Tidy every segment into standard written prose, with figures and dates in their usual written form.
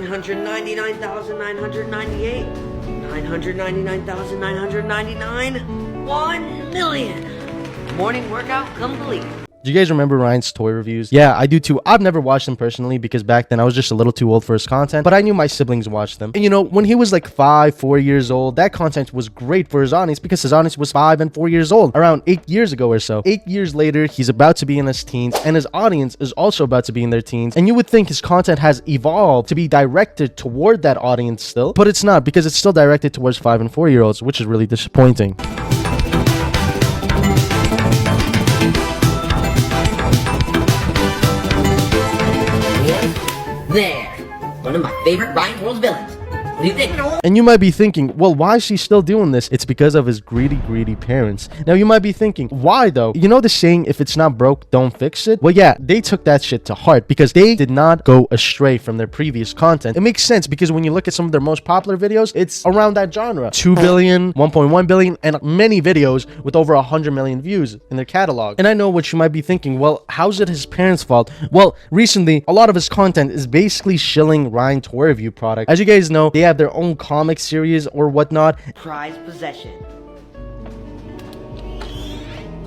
999,998, 999,999, 1 million. Morning workout complete. Do you guys remember Ryan's toy reviews? Yeah, I do too. I've never watched them personally because back then I was just a little too old for his content, but I knew my siblings watched them. And you know, when he was like 4 years old, that content was great for his audience because his audience was 5 and 4 years old, around 8 years ago or so. 8 years later, he's about to be in his teens and his audience is also about to be in their teens. And you would think his content has evolved to be directed toward that audience still, but it's not because it's still directed towards 5 and 4 year olds, which is really disappointing. There, one of my favorite Ryan World's villains. What do you think? And you might be thinking, well, why is she still doing this? It's because of his greedy parents. Now, you might be thinking, why though? You know the saying, if it's not broke, don't fix it? Well, yeah, they took that shit to heart because they did not go astray from their previous content. It makes sense because when you look at some of their most popular videos, it's around that genre. 2 billion, 1.1 billion, and many videos with over 100 million views in their catalog. And I know what you might be thinking, well, how's it his parents' fault? Well, recently, a lot of his content is basically shilling Ryan toy review product. As you guys know, they have their own comic series or whatnot. Prized possession.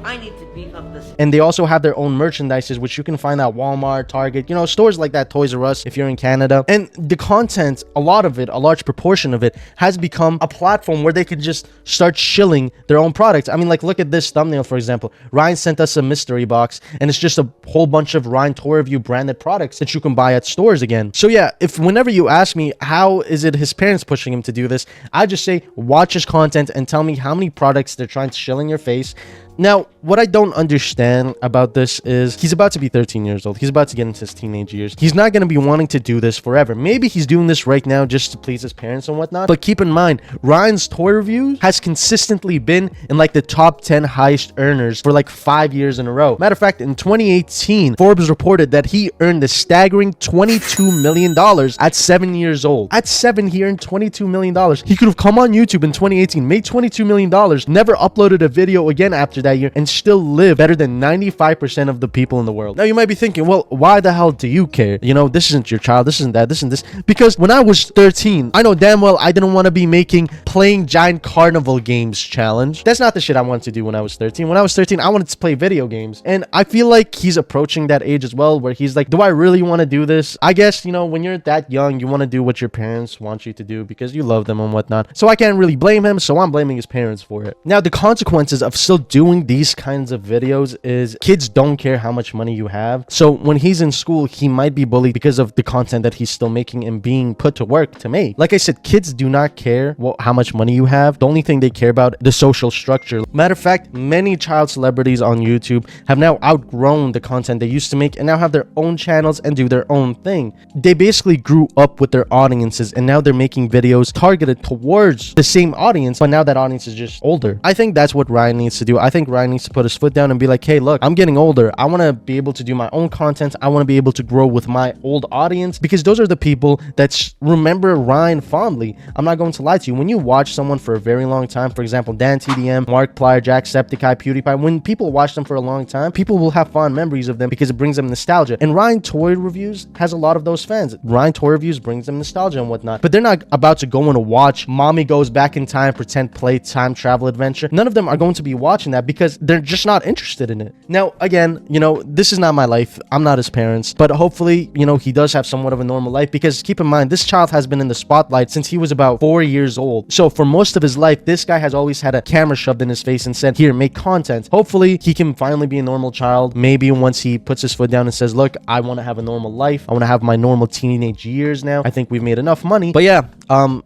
I need to beef up this. And they also have their own merchandises, which you can find at Walmart, Target, you know, stores like that, Toys R Us, if you're in Canada. And the content, a lot of it, a large proportion of it, has become a platform where they could just start shilling their own products. I mean, like, look at this thumbnail, for example. Ryan sent us a mystery box, and it's just a whole bunch of Ryan Toy Review branded products that you can buy at stores again. So yeah, if whenever you ask me, how is it his parents pushing him to do this, I just say, watch his content and tell me how many products they're trying to shill in your face. Now, what I don't understand about this is he's about to be 13 years old. He's about to get into his teenage years. He's not going to be wanting to do this forever. Maybe he's doing this right now just to please his parents and whatnot. But keep in mind, Ryan's toy reviews has consistently been in like the top 10 highest earners for like 5 years in a row. Matter of fact, in 2018, Forbes reported that he earned a staggering $22 million at 7 years old. At 7, he earned $22 million. He could have come on YouTube in 2018, made $22 million, never uploaded a video again after that year, and still live better than 95% of the people in the world. Now you might be thinking, well, why the hell do you care? You know, this isn't your child, this isn't that, this isn't this. Because when I was 13, I know damn well I didn't want to be making playing giant carnival games challenge. That's not the shit I wanted to do when I was 13. When I was 13, I wanted to play video games. And I feel like he's approaching that age as well, where he's like, do I really want to do this? I guess, you know, when you're that young, you want to do what your parents want you to do because you love them and whatnot. So I can't really blame him, so I'm blaming his parents for it. Now, the consequences of still doing these kinds of videos is kids don't care how much money you have. So when he's in school, he might be bullied because of the content that he's still making and being put to work to make. Like I said, kids do not care how much money you have. The only thing they care about the social structure. Matter of fact, many child celebrities on YouTube have now outgrown the content they used to make and now have their own channels and do their own thing. They basically grew up with their audiences and now they're making videos targeted towards the same audience, but now that audience is just older. I think that's what Ryan needs to do. I think Ryan needs to put his foot down and be like, hey, look, I'm getting older. I want to be able to do my own content. I want to be able to grow with my old audience because those are the people that remember Ryan fondly. I'm not going to lie to you. When you watch someone for a very long time, for example, Dan TDM, Markiplier, Jacksepticeye, PewDiePie, when people watch them for a long time, people will have fond memories of them because it brings them nostalgia. And Ryan Toy Reviews has a lot of those fans. Ryan Toy Reviews brings them nostalgia and whatnot. But they're not about to go and watch Mommy Goes Back in Time, Pretend Play, Time Travel Adventure. None of them are going to be watching that because they're just not interested in it. Now, again, you know, this is not my life. I'm not his parents, but hopefully, you know, he does have somewhat of a normal life because keep in mind, this child has been in the spotlight since he was about 4 years old. So for most of his life, this guy has always had a camera shoved in his face and said, here, make content. Hopefully, he can finally be a normal child. Maybe once he puts his foot down and says, look, I want to have a normal life. I want to have my normal teenage years now. I think we've made enough money. But yeah,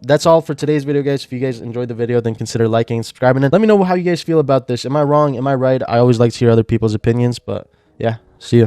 that's all for today's video, guys. If you guys enjoyed the video, then consider liking and subscribing. And let me know how you guys feel about this. Am I wrong? Am I right? I always like to hear other people's opinions, but yeah, see ya.